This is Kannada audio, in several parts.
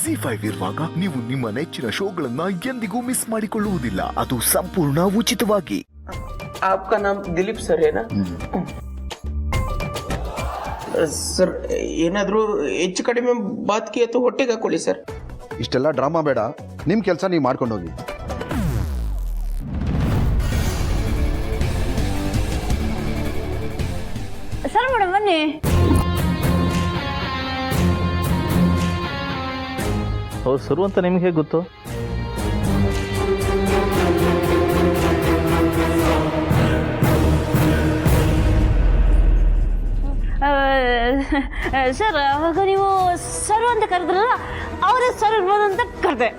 ZEE5 ಇರುವಾಗ ನೀವು ನಿಮ್ಮ ನೆಚ್ಚಿನ ಶೋಗಳನ್ನ ಎಂದಿಗೂ ಮಿಸ್ ಮಾಡಿಕೊಳ್ಳುವುದಿಲ್ಲ. ಅದು ಸಂಪೂರ್ಣ ಉಚಿತವಾಗಿ. आपका नाम दिलीप सर है ना? ಸರ್ ಏನಾದರೂ ಹೆಚ್ಚು ಕಡಿಮೆ ಬಾತ್ಕಿ ಅಥವಾ ಹೊಟ್ಟೆಗೆ ಹಾಕೊಳ್ಳಿ ಸರ್. ಇಷ್ಟೆಲ್ಲ ಡ್ರಾಮಾ ಬೇಡ, ನಿಮ್ಮ ಕೆಲಸ ನೀವು ಮಾಡ್ಕೊಂಡು ಹೋಗಿ. ಸರ್ ಮೇಡಮ್ ಬನ್ನಿ. ಅವ್ರು ಸರು ಅಂತ ನಿಮ್ಗೆ ಹೇಗೆ ಗೊತ್ತು? ಸರ್ ಅವಾಗ ನೀವು ಸರು ಅಂತ ಕರೆದ್ರಲ್ಲ, ಅವರೇ ಸರ್ ಇರ್ಬೋದು ಅಂತ ಕರೆದೆ.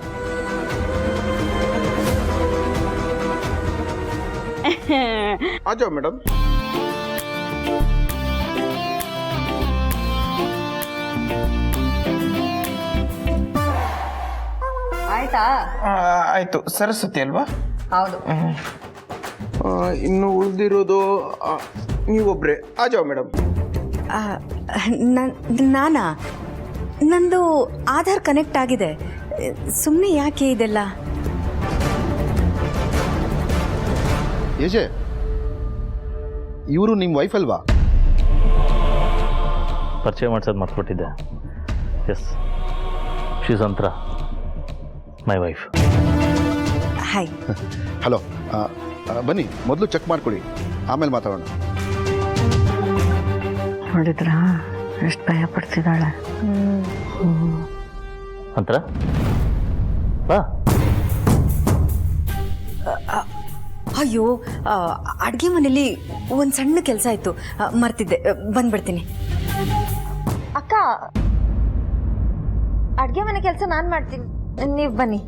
आ जाओ मैडम. ಆಯ್ತಾ? ಆಯ್ತು. ಸರಸ್ವತಿ ಅಲ್ವಾ? ಹೌದು. ಇನ್ನು ಉಳಿದಿರೋದು ನೀವೊಬ್ರೆ. ಆ ಜಾವ್ ಮೇಡಮ್. ನಾನಾ? ನಂದು ಆಧಾರ್ ಕನೆಕ್ಟ್ ಆಗಿದೆ, ಸುಮ್ಮನೆ ಯಾಕೆ ಇದೆಲ್ಲ? ಏಜೆ, ಇವರು ನಿಮ್ಮ ವೈಫ್ ಅಲ್ವಾ? ಪರಿಚಯ ಮಾಡಿಸೋದು ಮರ್ತ್ಬಿಟ್ಟಿದ್ದೆ. ಎಸ್, ಶೀಸ್ ಅಂತ್ರ ಮೈ ವೈಫ್. ಹಾಯ್. ಹಲೋ, ಬನ್ನಿ ಮೊದಲು ಚೆಕ್ ಮಾಡ್ಕೊಳ್ಳಿ, ಆಮೇಲೆ ಮಾತಾಡೋಣ. ನೋಡಿದ್ರ ಎಷ್ಟು ಭಯ ಪಡ್ತಿದ್ದಾಳೆ. ಅಂತ್ರ ಬಾ. ಅಯ್ಯೋ, ಅಡುಗೆ ಮನೇಲಿ ಒಂದು ಸಣ್ಣ ಕೆಲಸ ಆಯಿತು, ಮರ್ತಿದ್ದೆ, ಬಂದ್ಬಿಡ್ತೀನಿ. ಅಕ್ಕ, ಅಡ್ಗೆ ಮನೆ ಕೆಲಸ ನಾನು ಮಾಡ್ತೀನಿ, ನೀವು ಬನ್ನಿ.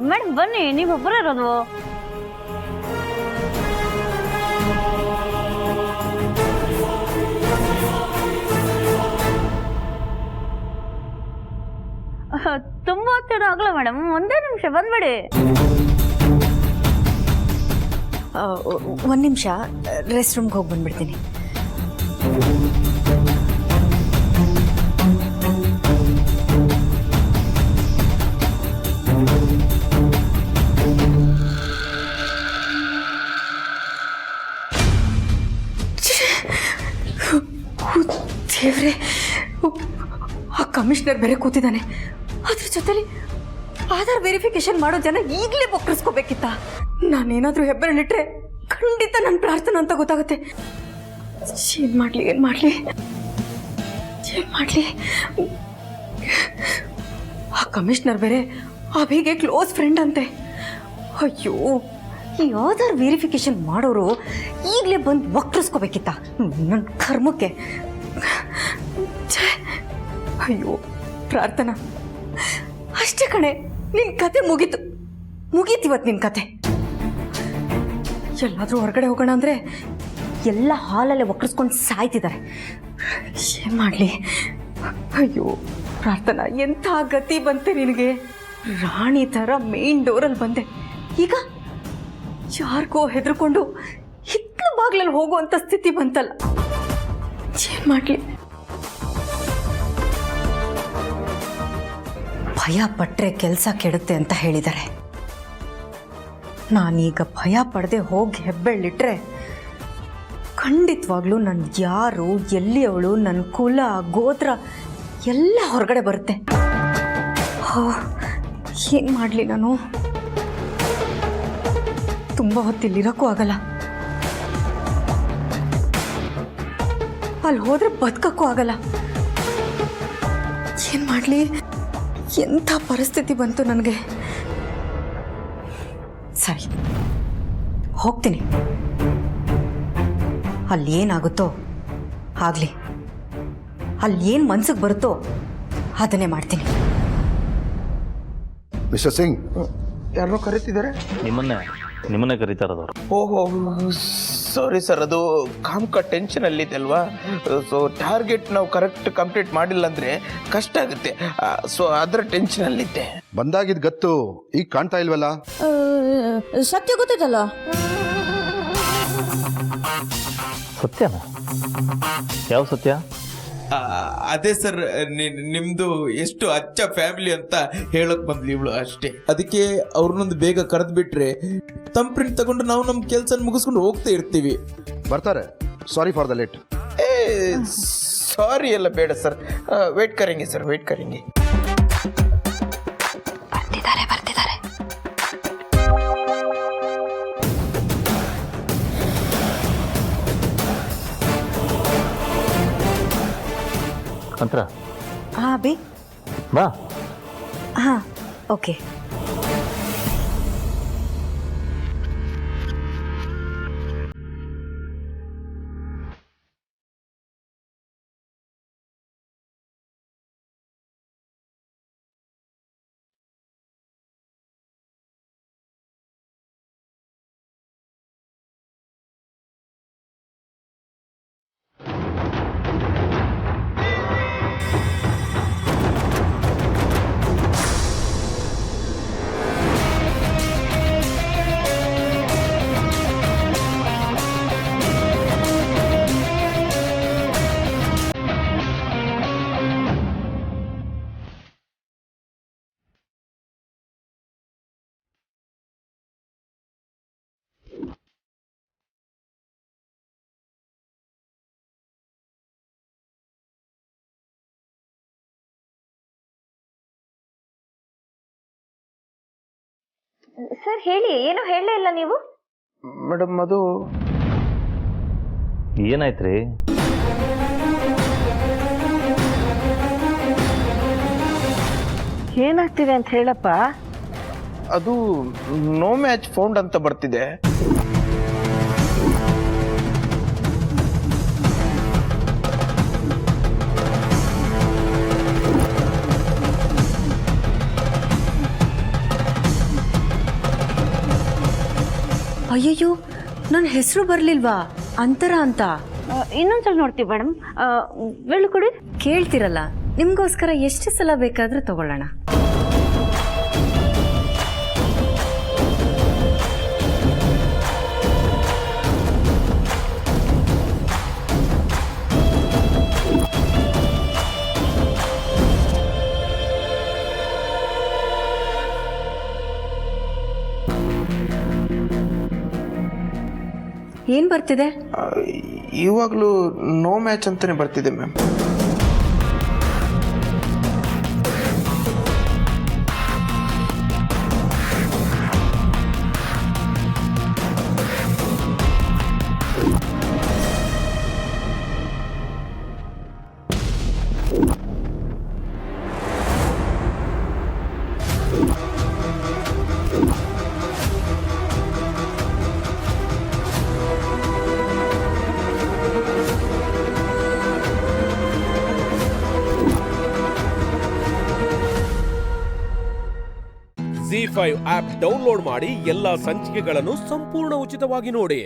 ಮೇಡಮ್ ಬನ್ನಿ, ನೀವೊಬ್ಬರೇ ಇರೋದು. ತುಂಬಾ ಹೊತ್ತೇನು ಆಗಲ್ಲ ಮೇಡಮ್, ಒಂದೇ ನಿಮಿಷ ಬಂದ್ಬಿಡಿ. ಒಂದು ನಿಮಿಷ, ರೆಸ್ಟ್ ರೂಮ್ಗೆ ಹೋಗಿ ಬಂದ್ಬಿಡ್ತೀನಿ. ದೇವ್ರೆ, ಆ ಕಮಿಷನರ್ ಬೇರೆ ಕೂತಿದ್ದಾನೆ, ಅದ್ರ ಜೊತೆಲಿ ಆಧಾರ್ ವೆರಿಫಿಕೇಶನ್ ಮಾಡೋ ಜನ ಈಗಲೇ ಬೊಕ್ಕರಿಸ್ಕೋಬೇಕಿತ್ತ? ನಾನೇನಾದರೂ ಹೆಬ್ಬೆರಳಿಟ್ರೆ ಖಂಡಿತ ನನ್ನ ಪ್ರಾರ್ಥನೆ ಅಂತ ಗೊತ್ತಾಗುತ್ತೆ. ಏನು ಮಾಡಲಿ? ಆ ಕಮಿಷನರ್ ಬೇರೆ ಅಭಿಗೆ ಕ್ಲೋಸ್ ಫ್ರೆಂಡ್ ಅಂತೆ. ಅಯ್ಯೋ, ಈ ಆಧಾರ್ ವೆರಿಫಿಕೇಶನ್ ಮಾಡೋರು ಈಗಲೇ ಬಂದು ವಕ್ರಿಸ್ಕೋಬೇಕಿತ್ತ? ನನ್ನ ಕರ್ಮಕ್ಕೆ. ಅಯ್ಯೋ ಪ್ರಾರ್ಥನಾ, ಅಷ್ಟೇ ಕಣೆ, ನಿನ್ನ ಕತೆ ಮುಗೀತಿವತ್ತು ನಿನ್ನ ಕತೆ. ಎಲ್ಲಾದರೂ ಹೊರಗಡೆ ಹೋಗೋಣ ಅಂದರೆ ಎಲ್ಲ ಹಾಲಲ್ಲೇ ವಕ್ರಿಸ್ಕೊಂಡು ಸಾಯ್ತಿದ್ದಾರೆ. ಏನು ಮಾಡಲಿ? ಅಯ್ಯೋ ಪ್ರಾರ್ಥನಾ, ಎಂಥ ಗತಿ ಬಂತೆ ನಿನಗೆ. ರಾಣಿ ಥರ ಮೇನ್ ಡೋರಲ್ಲಿ ಬಂದೆ, ಈಗ ಯಾರಿಗೋ ಹೆದರ್ಕೊಂಡು ಹಿತ್ತಲ ಬಾಗ್ಲಲ್ಲಿ ಹೋಗುವಂಥ ಸ್ಥಿತಿ ಬಂತಲ್ಲ. ಏನು ಮಾಡಲಿ? ಭಯ ಪಟ್ಟರೆ ಕೆಲಸ ಕೆಡುತ್ತೆ ಅಂತ ಹೇಳಿದ್ದಾರೆ. ನಾನೀಗ ಭಯ ಪಡದೆ ಹೋಗಿ ಹೆಬ್ಬೆಳ್ಳಿಟ್ರೆ ಖಂಡಿತವಾಗ್ಲೂ ನನ್ನ ಯಾರು, ಎಲ್ಲಿಯವಳು, ನನ್ನ ಕುಲ, ಗೋತ್ರ ಎಲ್ಲ ಹೊರಗಡೆ ಬರುತ್ತೆ. ಏನು ಮಾಡಲಿ ನಾನು? ತುಂಬ ಹೊತ್ತಿಲ್ಲಿರೋಕ್ಕೂ ಆಗಲ್ಲ, ಅಲ್ಲಿ ಹೋದ್ರೆ ಬದುಕಕ್ಕೂ ಆಗಲ್ಲ. ಏನು ಮಾಡಲಿ? ಎಂಥ ಪರಿಸ್ಥಿತಿ ಬಂತು ನನಗೆ. ಸರಿ, ಹೋಗ್ತೀನಿ. ಅಲ್ಲಿ ಏನಾಗುತ್ತೋ ಆಗಲಿ, ಅಲ್ಲಿ ಏನು ಮನ್ಸಿಗೆ ಬರುತ್ತೋ ಅದನ್ನೇ ಮಾಡ್ತೀನಿ. ಮಿಸ್ಟರ್ ಸಿಂಗ್, ಯಾರನ್ನೋ ಕರೀತಿದ್ದಾರೆ. ನಿಮ್ಮನ್ನೇ ಕರೀತಾ ಇರೋದವ್ರು. ಓಹೋ, ಸಾರಿ ಸರ್, ಅದು ಕಾಮ್ಕ ಟೆನ್ಷನ್ ಅಲ್ಲಿದೆ ಅಲ್ವಾ. ಸೊ ಟಾರ್ಗೆಟ್ ನಾವು ಕರೆಕ್ಟ್ ಕಂಪ್ಲೀಟ್ ಮಾಡಿಲ್ಲ ಅಂದರೆ ಕಷ್ಟ ಆಗುತ್ತೆ. ಸೊ ಅದರ ಟೆನ್ಷನ್ ಅಲ್ಲಿದ್ದೆ. ಬಂದಾಗಿದ್ದು ಗತ್ತು ಈಗ ಕಾಣ್ತಾ ಇಲ್ವಲ್ಲ? ಸತ್ಯ ಗೊತ್ತಿದ್ದಲ್ಲ. ಸತ್ಯನಾ? ಯಾವ ಸತ್ಯ? ಅದೇ ಸರ್, ನಿಮ್ದು ಎಷ್ಟು ಅಚ್ಚ ಫ್ಯಾಮಿಲಿ ಅಂತ ಹೇಳಕ್ ಬಂದ್ಲಿ ಇವಳು ಅಷ್ಟೇ. ಅದಕ್ಕೆ ಅವ್ರನ್ನೊಂದು ಬೇಗ ಕರೆದು ಬಿಟ್ರೆ ತಮ್ಮ ಪ್ರಿಂಟ್ ತಗೊಂಡು ನಾವು ನಮ್ಮ ಕೆಲಸ ಮುಗಿಸ್ಕೊಂಡು ಹೋಗ್ತಾ ಇರ್ತೀವಿ. ಬರ್ತಾರೆ. Sorry for the late. Sorry ಎಲ್ಲ ಬೇಡ ಸರ್, ವೇಟ್ ಕರೆಂಗೆ ಸರ್, ವೇಟ್ ಕರೆಂಗೆ. ಬರ್ತಿದ್ದಾರೆ ಮಂತ್ರ ಹಾಂ ಅಭಿ. ಬಾ. ಹಾಂ ಓಕೆ. ಸರ್ ಹೇಳಿ, ಏನು ಹೇಳಲೇ ಇಲ್ಲ ನೀವು. ಮೇಡಮ್ ಅದು ಏನಾಯ್ತ್ರಿ? ಏನಾಗ್ತಿದೆ ಅಂತ ಹೇಳಪ್ಪ. ಅದು ನೋ ಮ್ಯಾಚ್ ಫೌಂಡ್ ಅಂತ ಬರ್ತಿದೆ. ಅಯ್ಯಯ್ಯೋ, ನನ್ನ ಹೆಸರು ಬರಲಿಲ್ವಾ ಅಂತರ ಅಂತ? ಇನ್ನೊಂದ್ಸಲ ನೋಡ್ತೀವಿ ಮೇಡಮ್. ಬೆಳ್ಳು ಕೊಡಿ. ಕೇಳ್ತಿರಲ್ಲ, ನಿಮಗೋಸ್ಕರ ಎಷ್ಟು ಸಲ ಬೇಕಾದರೂ ತಗೊಳ್ಳೋಣ. ಏನ್ ಬರ್ತಿದೆ? ಇವಾಗಲೂ ನೋ ಮ್ಯಾಚ್ ಅಂತಾನೆ ಬರ್ತಿದೆ ಮ್ಯಾಮ್. ZEE5 ಆಪ್ ಡೌನ್ಲೋಡ್ ಮಾಡಿ ಎಲ್ಲಾ ಸಂಚಿಕೆಗಳನ್ನು ಸಂಪೂರ್ಣ ಉಚಿತವಾಗಿ ನೋಡಿ.